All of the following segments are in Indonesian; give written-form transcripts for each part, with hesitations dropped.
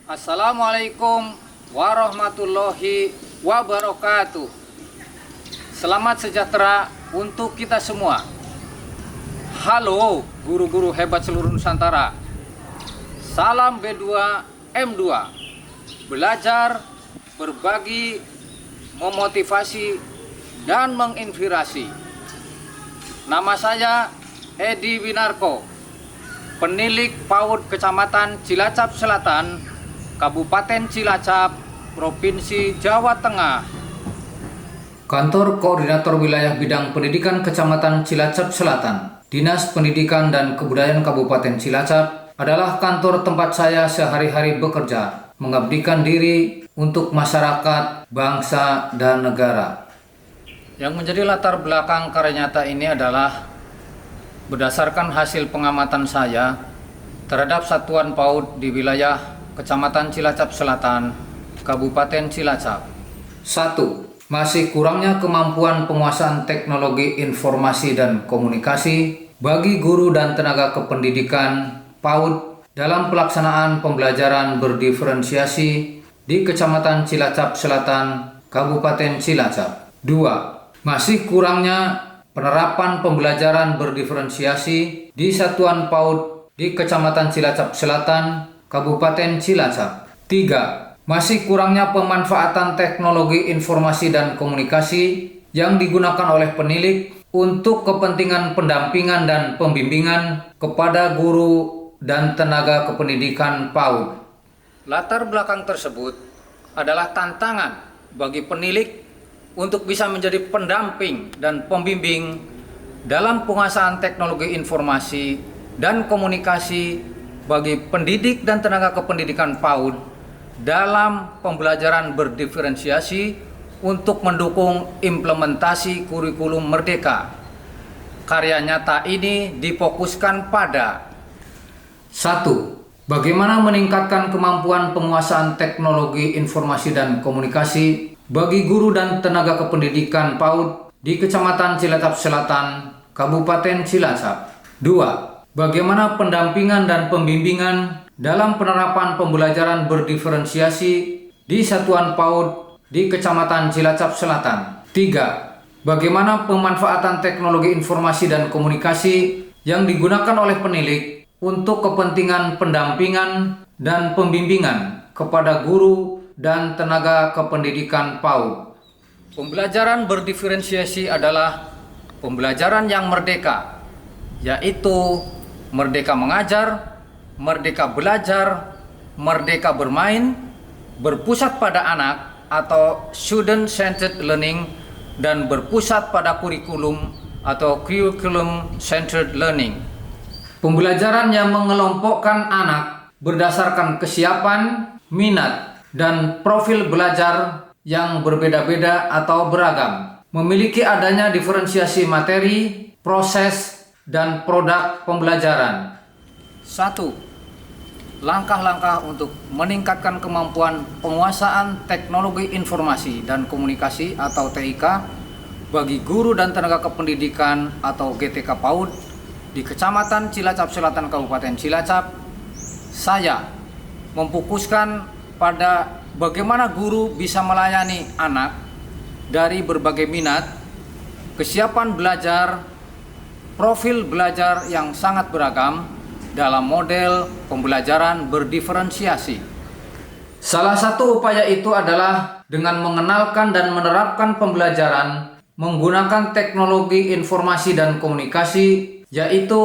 Assalamualaikum warahmatullahi wabarakatuh. Selamat sejahtera untuk kita semua. Halo guru-guru hebat seluruh Nusantara. Salam B2 M2. Belajar, berbagi, memotivasi, dan menginspirasi. Nama saya Edi Winarko, penilik PAUD Kecamatan Cilacap Selatan, Kabupaten Cilacap, Provinsi Jawa Tengah. Kantor Koordinator Wilayah Bidang Pendidikan Kecamatan Cilacap Selatan, Dinas Pendidikan dan Kebudayaan Kabupaten Cilacap adalah kantor tempat saya sehari-hari bekerja, mengabdikan diri untuk masyarakat, bangsa, dan negara. Yang menjadi latar belakang karya nyata ini adalah berdasarkan hasil pengamatan saya terhadap satuan PAUD di wilayah Kecamatan Cilacap Selatan, Kabupaten Cilacap. 1. Masih kurangnya kemampuan penguasaan teknologi informasi dan komunikasi bagi guru dan tenaga kependidikan PAUD dalam pelaksanaan pembelajaran berdiferensiasi di Kecamatan Cilacap Selatan, Kabupaten Cilacap. 2. Masih kurangnya penerapan pembelajaran berdiferensiasi di Satuan PAUD di Kecamatan Cilacap Selatan, Kabupaten Cilacap. 3. Masih kurangnya pemanfaatan teknologi informasi dan komunikasi yang digunakan oleh penilik untuk kepentingan pendampingan dan pembimbingan kepada guru dan tenaga kependidikan PAUD. Latar belakang tersebut adalah tantangan bagi penilik untuk bisa menjadi pendamping dan pembimbing dalam penguasaan teknologi informasi dan komunikasi bagi pendidik dan tenaga kependidikan PAUD dalam pembelajaran berdiferensiasi untuk mendukung implementasi kurikulum merdeka. Karya nyata ini difokuskan pada 1. Bagaimana meningkatkan kemampuan penguasaan teknologi informasi dan komunikasi bagi guru dan tenaga kependidikan PAUD di Kecamatan Cilacap Selatan, Kabupaten Cilacap. 2. Bagaimana pendampingan dan pembimbingan dalam penerapan pembelajaran berdiferensiasi di Satuan PAUD di Kecamatan Cilacap Selatan. 3. Bagaimana pemanfaatan teknologi informasi dan komunikasi yang digunakan oleh penilik untuk kepentingan pendampingan dan pembimbingan kepada guru dan tenaga kependidikan PAUD. Pembelajaran berdiferensiasi adalah pembelajaran yang merdeka, yaitu merdeka mengajar, merdeka belajar, merdeka bermain, berpusat pada anak atau student-centered learning, dan berpusat pada kurikulum atau curriculum-centered learning. Pembelajaran yang mengelompokkan anak berdasarkan kesiapan, minat, dan profil belajar yang berbeda-beda atau beragam. Memiliki adanya diferensiasi materi, proses, dan produk pembelajaran. 1. Langkah-langkah untuk meningkatkan kemampuan penguasaan teknologi informasi dan komunikasi atau TIK bagi guru dan tenaga kependidikan atau GTK PAUD di Kecamatan Cilacap Selatan, Kabupaten Cilacap. Saya memfokuskan pada bagaimana guru bisa melayani anak dari berbagai minat, kesiapan belajar, profil belajar yang sangat beragam dalam model pembelajaran berdiferensiasi. Salah satu upaya itu adalah dengan mengenalkan dan menerapkan pembelajaran menggunakan teknologi informasi dan komunikasi, yaitu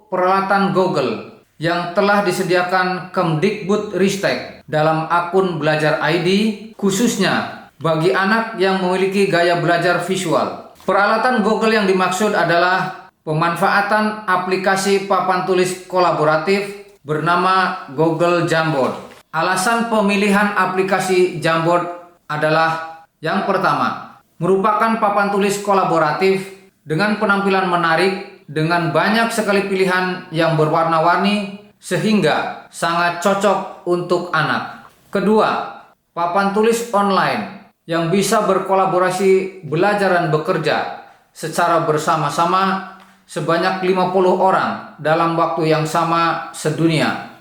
peralatan Google yang telah disediakan Kemdikbudristek dalam akun Belajar ID, khususnya bagi anak yang memiliki gaya belajar visual. Peralatan Google yang dimaksud adalah pemanfaatan aplikasi papan tulis kolaboratif bernama Google Jamboard. Alasan pemilihan aplikasi Jamboard adalah yang pertama, merupakan papan tulis kolaboratif dengan penampilan menarik dengan banyak sekali pilihan yang berwarna-warni sehingga sangat cocok untuk anak. Kedua, papan tulis online yang bisa berkolaborasi belajar dan bekerja secara bersama-sama sebanyak 50 orang dalam waktu yang sama sedunia.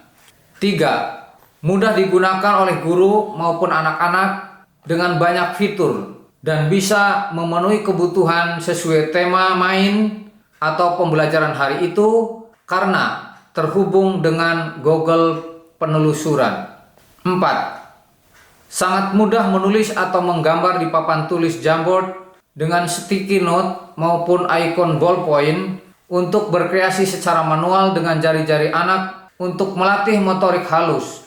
3. Mudah digunakan oleh guru maupun anak-anak dengan banyak fitur dan bisa memenuhi kebutuhan sesuai tema main atau pembelajaran hari itu karena terhubung dengan Google penelusuran. 4. Sangat mudah menulis atau menggambar di papan tulis Jamboard dengan sticky note maupun ikon ballpoint untuk berkreasi secara manual dengan jari-jari anak untuk melatih motorik halus.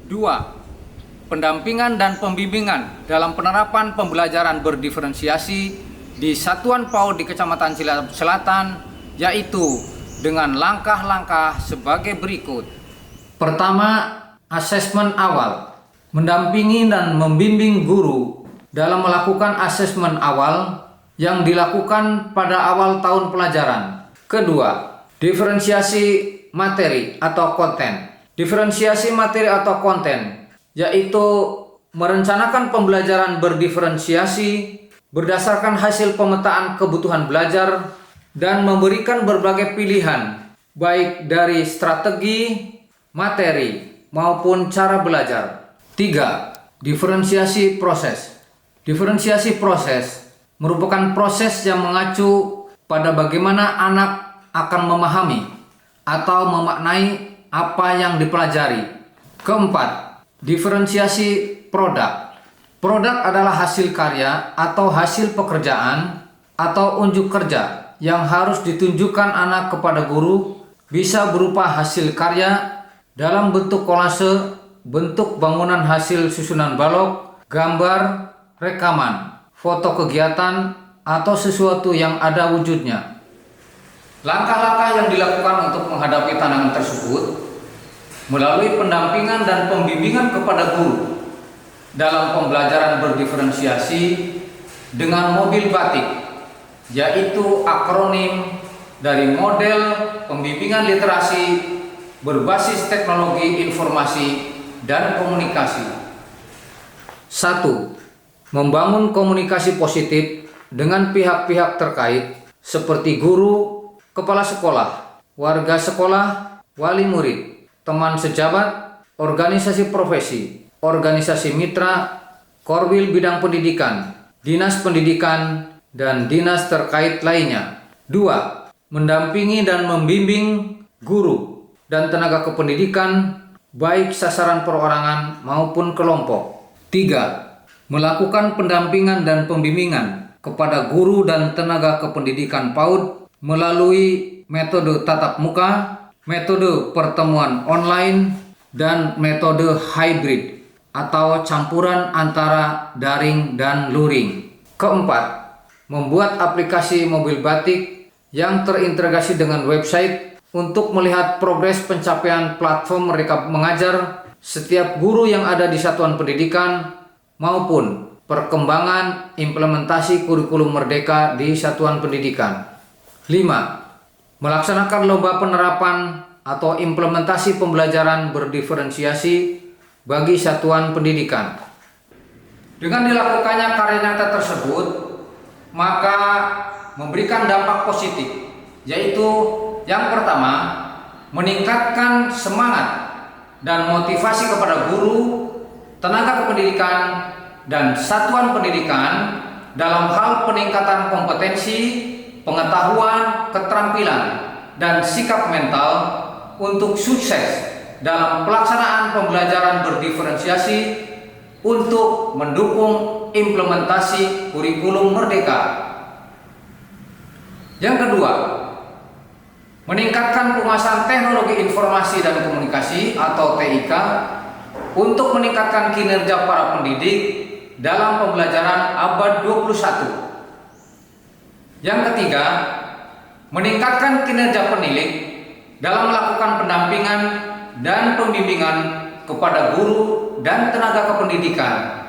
2. Pendampingan dan pembimbingan dalam penerapan pembelajaran berdiferensiasi di Satuan PAUD di Kecamatan Cilacap Selatan, yaitu dengan langkah-langkah sebagai berikut. Pertama, asesmen awal. Mendampingi dan membimbing guru dalam melakukan asesmen awal yang dilakukan pada awal tahun pelajaran. Kedua, diferensiasi materi atau konten. Diferensiasi materi atau konten yaitu merencanakan pembelajaran berdiferensiasi berdasarkan hasil pemetaan kebutuhan belajar dan memberikan berbagai pilihan baik dari strategi, materi, maupun cara belajar. 3. Diferensiasi proses. Diferensiasi proses merupakan proses yang mengacu pada bagaimana anak akan memahami atau memaknai apa yang dipelajari. Keempat, diferensiasi produk. Produk adalah hasil karya atau hasil pekerjaan atau unjuk kerja yang harus ditunjukkan anak kepada guru, bisa berupa hasil karya dalam bentuk kolase, bentuk bangunan hasil susunan balok, gambar, rekaman, foto kegiatan, atau sesuatu yang ada wujudnya. Langkah-langkah yang dilakukan untuk menghadapi tantangan tersebut melalui pendampingan dan pembimbingan kepada guru dalam pembelajaran berdiferensiasi dengan mobil batik, yaitu akronim dari model pembimbingan literasi berbasis teknologi informasi dan komunikasi. 1. Membangun komunikasi positif dengan pihak-pihak terkait seperti guru, kepala sekolah, warga sekolah, wali murid, teman sejabat, organisasi profesi, organisasi mitra, korwil bidang pendidikan, dinas pendidikan, dan dinas terkait lainnya. 2. Mendampingi dan membimbing guru dan tenaga kependidikan baik sasaran perorangan maupun kelompok. 3. Melakukan pendampingan dan pembimbingan kepada guru dan tenaga kependidikan PAUD melalui metode tatap muka, metode pertemuan online, dan metode hybrid atau campuran antara daring dan luring. Keempat, membuat aplikasi mobil batik yang terintegrasi dengan website untuk melihat progres pencapaian platform mereka mengajar setiap guru yang ada di satuan pendidikan maupun perkembangan implementasi kurikulum merdeka di satuan pendidikan. 5. Melaksanakan lomba penerapan atau implementasi pembelajaran berdiferensiasi bagi satuan pendidikan. Dengan dilakukannya karya nyata tersebut, maka memberikan dampak positif, yaitu yang pertama, meningkatkan semangat dan motivasi kepada guru, tenaga kependidikan, dan satuan pendidikan dalam hal peningkatan kompetensi, pengetahuan, keterampilan, dan sikap mental untuk sukses dalam pelaksanaan pembelajaran berdiferensiasi untuk mendukung implementasi kurikulum merdeka. Yang kedua, meningkatkan penguasaan teknologi informasi dan komunikasi atau TIK untuk meningkatkan kinerja para pendidik dalam pembelajaran abad 21. Yang ketiga, meningkatkan kinerja penilik dalam melakukan pendampingan dan pembimbingan kepada guru dan tenaga kependidikan